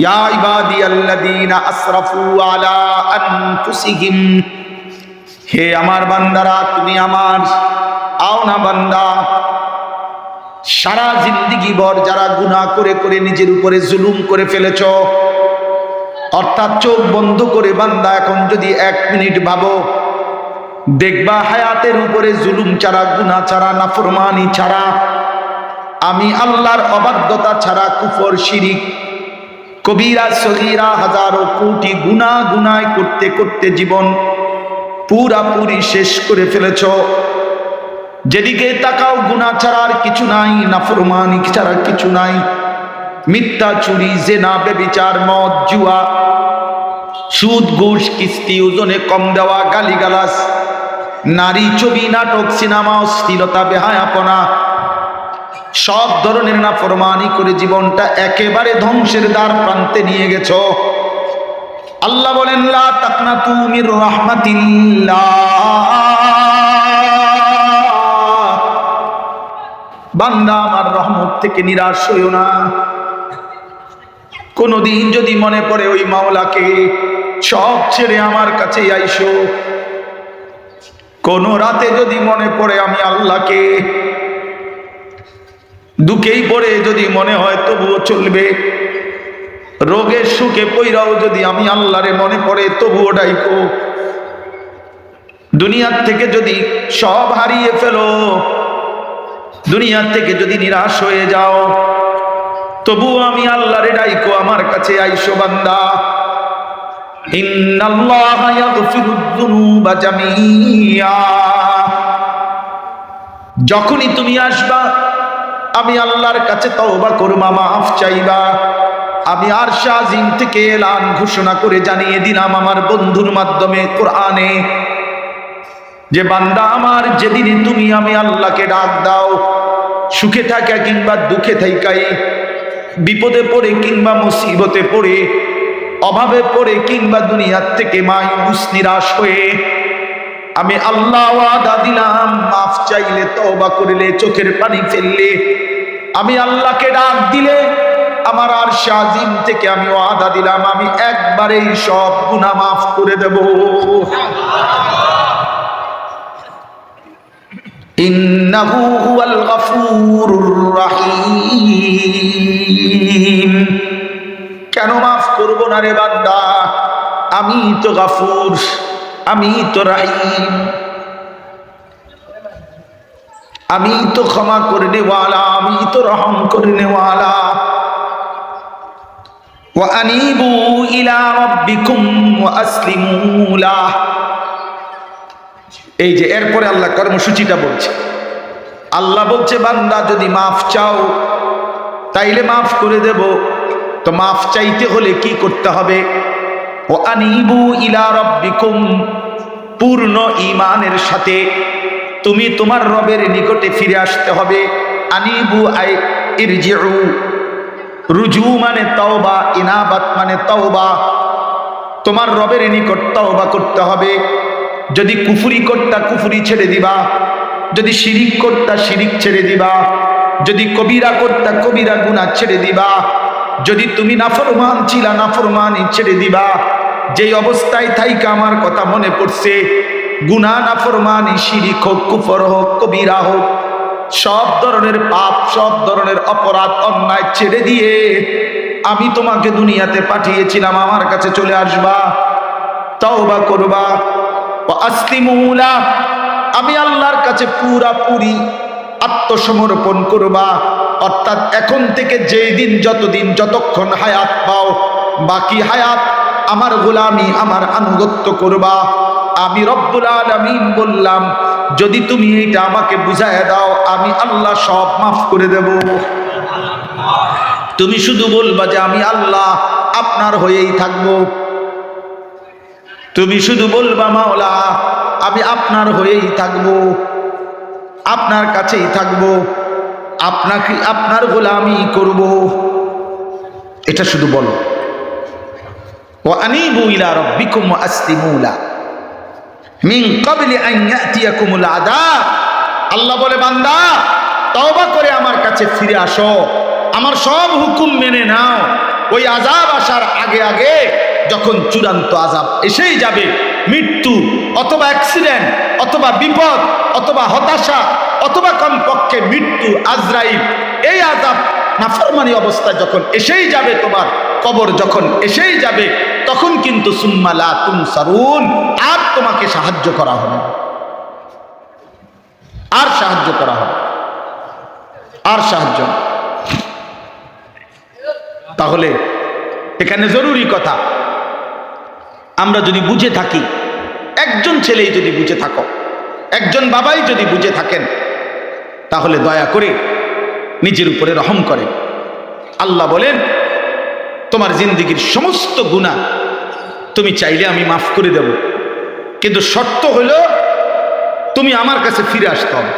ইয়া ইবাদিয়াল্লাযীনা আসরাফু আলা আনফুসিহিম, হে আমার বান্দারা তুমি আমার আও না বান্দা, সারা জিন্দেগি ভর যারা গুনাহ করে করে নিজের উপরে জুলুম করে ফেলেছ, অর্থাৎ চোখ বন্ধ করে বান্দা এখন যদি 1 মিনিট ভাবো, দেখবা হায়াতের উপরে জুলুম ছাড়া, গুনাহ ছাড়া, নাফরমানি ছাড়া, আমি আল্লাহর অবাধ্যতা ছাড়া, কুফর শিরিক কবিরা সগীরা হাজারো কোটি গুনাহ করতে করতে জীবন পুরাপুরি শেষ করে ফেলেছ। যেদিকে তাকাও গুনাহ ছাড়া আর কিছু নাই, নাফরমানি ছাড়া কিছু নাই। মিথ্যা, চুরি, জেনা, ব্যভিচার, মদ, জুয়া, সুদ, ঘুষ, কিস্তি, ওজনে কম দেওয়া, গালিগালাজ, নারী, ছবি, নাটক, সিনেমা, অশ্লীলতা, বেহায়াপনা, সব ধরনের নাফরমানি করে জীবনটা একেবারে ধ্বংসের দ্বার প্রান্তে নিয়ে গেছ। আল্লাহ বলেন লা তাকনাতু মির রাহমাতিল্লাহ, বান্দা আমার রহমত থেকে নিরাশ হইও না। কোনদিন যদি মনে পড়ে ওই মাওলাকে, সব ছেড়ে আমার কাছে আইসো। কোন রাতে যদি মনে পড়ে আমি আল্লাহকে, দুঃখেই পড়ে যদি মনে হয় তবুও চলবে, রোগের সুখে পইরাও যদি আমি আল্লাহরে মনে পড়ে তবুও ডাইকো। দুনিয়ার থেকে যদি সব হারিয়ে ফেলো, দুনিয়ার থেকে যদি নিরাশ হয়ে যাও, তবুও আমি আল্লাহরে ডাইকো, আমার কাছে আইসো বান্দা। ইন্নাল্লাহা ইয়াগফিরুয যুনুবা জামিআ, যখনই তুমি আসবা আমি আল্লাহর কাছে তওবা করবা, মাফ চাইবা। আমি আরশ আজিম থেকে এলান ঘোষণা করে জানিয়ে দিলাম আমার বন্ধুর মাধ্যমে কোরআনে, যে বান্দা আমার, যেদিনই তুমি আমি আল্লাহকে ডাক দাও, সুখে থাকা কিংবা দুঃখে থাকাই, বিপদে পড়ে কিংবা মুসিবতে পড়ে, অভাবে পড়ে কিংবা দুনিয়ার থেকে মায়ুস নিরাশ হয়ে, আমি আল্লাহ ওয়াদা দিলাম, মাফ চাইলে, তওবা করলে, চোখের পানি ফেললে, আমি আল্লাহকে ডাক দিলে, আমার আরশ আজিম থেকে আমি ওয়াদা দিলাম আমি একবারেই সব গুনাহ মাফ করে দেব। ইন্নাহু হুয়াল গফুরুর রহিম, কেন মাফ করব না রে বান্দা? আমি তো গফুর, আমি তো রহিম, আমি তো ক্ষমা করনে ওয়ালা, আমি তো রহম করনে ওয়ালা। ওয়া আনিবু ইলা রাব্বিকুম ওয়া আসলিমু লাহ, এই যে এরপরে আল্লাহ কর্মসূচিটা বলছে। আল্লাহ বলছে বান্দা যদি মাফ চাও তাইলে মাফ করে দেব। তো মাফ চাইতে হলে কি করতে হবে? ওয়া আনিবু ইলা রাব্বিকুম, পূর্ণ ঈমানের সাথে তুমি তোমার রবের নিকটে ফিরে আসতে হবে। আনিবু আই ইরজিউ, রুজু মানে তওবা, ইনাবাত মানে তওবা, তোমার রবের নিকট তওবা করতে হবে। যদি কুফরি করতা কুফরি ছেড়ে দিবা, যদি শিরিক করতা শিরিক ছেড়ে দিবা, যদি কবিরা করতা কবিরা গুনাহ ছেড়ে দিবা, যদি তুমি নাফরমান ছিলা নাফরমানি ছেড়ে দিবা। যেই অবস্থায় থাইকা আমার কথা মনে পড়ছে, গুনাহ, নাফরমানি, শিরিক হোক, কুফর হোক, কবিরা হোক, সব ধরনের পাপ, সব ধরনের অপরাধ, অন্যায় ছেড়ে দিয়ে আমি তোমাকে দুনিয়াতে পাঠিয়েছিলাম, আমার কাছে চলে আসবা, তওবা করবা। ওয়া আসলিমু লাহ, আমি আল্লাহর কাছে পুরাপুরি আত্মসমর্পণ করবা। অর্থাৎ এখন থেকে যেই দিন, যতদিন, যতক্ষণ হায়াত পাও, বাকি হায়াত আমার গোলামি, আমার আনুগত্য করবা। আমি রব্বুল আলামিন বললাম, যদি তুমি এটা আমাকে বুঝায় দাও, আমি আল্লাহ সব মাফ করে দেব। তুমি শুধু বলবা যে আমি আল্লাহ আপনার হয়েই থাকবো। তুমি শুধু বলবা মাওলা আমি আপনার হয়েই থাকবো, আপনার কাছেই থাকবো, আপনাকে, আপনার গোলামি করব। এটা শুধু বলো। ওয়া আনিবু ইলা রাব্বিকুম ওয়া আসলিমু লাহ মিন ক্বাবলি আন ইয়াতিয়াকুমুল আযাব, আল্লাহ বলে বান্দা তওবা করে আমার কাছে ফিরে আসো, আমার সব হুকুম মেনে নাও, ওই আযাব আসার আগে আগে যখন চূড়ান্ত আযাব এসেই যাবে, মৃত্যু অথবা অ্যাক্সিডেন্ট অথবা বিপদ অথবা হতাশা অথবা কমপক্ষে মৃত্যু, আজরাইল, এই আযাব নাফরমানি অবস্থায় যখন এসেই যাবে, তোমার কবর যখন এসেই যাবে, তখন কিন্তু সুম্মা লা তুনসারুন, আর তোমাকে সাহায্য করা হবে না, আর সাহায্য করা হবে, আর সাহায্য। তাহলে এখানে জরুরি কথা, আমরা যদি বুঝে থাকি, একজন ছেলেই যদি বুঝে থাকো, একজন বাবাই যদি বুঝে থাকেন, তাহলে দয়া করে নিজের উপরে রহম করে। আল্লাহ বলেন, তোমার জিন্দেগীর সমস্ত গুনাহ তুমি চাইলে আমি মাফ করে দেব, কিন্তু শর্ত হইল তুমি আমার কাছে ফিরে আসতে হবে।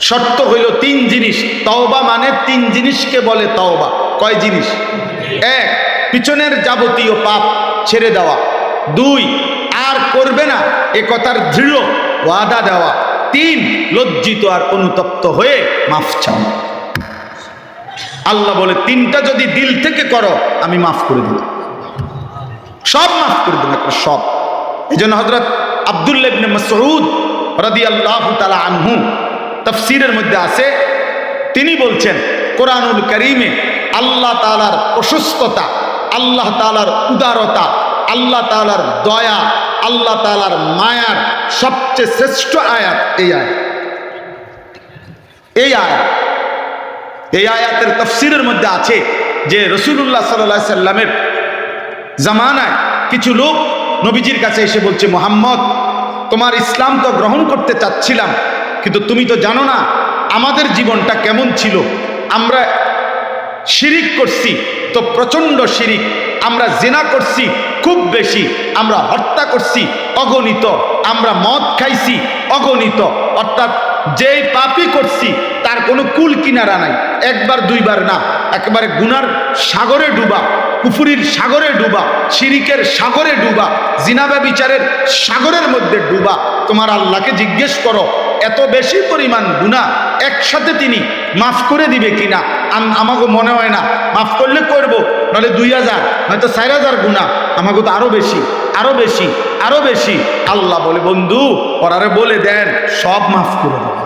শর্ত হইল 3 জিনিস। তওবা মানে 3 জিনিসকে বলে তওবা। কয় জিনিস? 1, পিছনের যাবতীয় পাপ ছেড়ে দেওয়া। 2, আর করবে না এ কথার দৃঢ় ওয়াদা দেওয়া। 3, লজ্জিত আর অনুতপ্ত হয়ে মাফ চাও। আল্লাহ বলে 3টা যদি দিল থেকে করো আমি মাফ করে দিলাম, সব মাফ করে দিলাম, সব। এই জন্য হযরত আব্দুল্লাহ ইবনে মাসউদ রাদিয়াল্লাহু তাআলা আনহু তাফসীরের মধ্যে আছে, তিনি বলছেন কোরআনুল কারীমে আল্লাহ তাআলার প্রশস্ততা, আল্লাহ তাআলার উদারতা, আল্লাহ তাআলার দয়া, আল্লাহ তাআলার মায়ার সবচেয়ে শ্রেষ্ঠ আয়াত এই আয়াত। এই আয়াতের তাফসীরের মধ্যে আছে যে রাসূলুল্লাহ সাল্লাল্লাহু আলাইহি সাল্লামের জামানায় কিছু লোক নবীজির কাছে এসে বলছে, মুহাম্মদ, তোমার ইসলাম তো গ্রহণ করতে চাচ্ছিলাম, কিন্তু তুমি তো জানো না আমাদের জীবনটা কেমন ছিল। আমরা শিরিক করছি তো প্রচণ্ড শিরিক, আমরা জিনা করছি খুব বেশি, আমরা হত্যা করছি অগণিত, আমরা মদ খাইছি অগণিত, অর্থাৎ যেই পাপই করছি তার কোনো কুল কিনারা নাই, একবার দুইবার না, একেবারে গুনার সাগরে ডুবা, কুফরির সাগরে ডুবা, শিরিকের সাগরে ডুবা, জিনা ব্যভিচারের সাগরের মধ্যে ডুবা। তোমার আল্লাহকে জিজ্ঞেস করো এত বেশি পরিমাণ গুনাহ একসাথে তিনি মাফ করে দিবে কিনা। আমাকে মনে হয় না, মাফ করলে করবো, নাহলে 2000 হয়তো 4000 গুনাহ, আমাকে তো আরো বেশি, আরো বেশি, আরো বেশি। আল্লাহ বলে, বন্ধু ওরারে বলে দেন সব মাফ করে দেবে।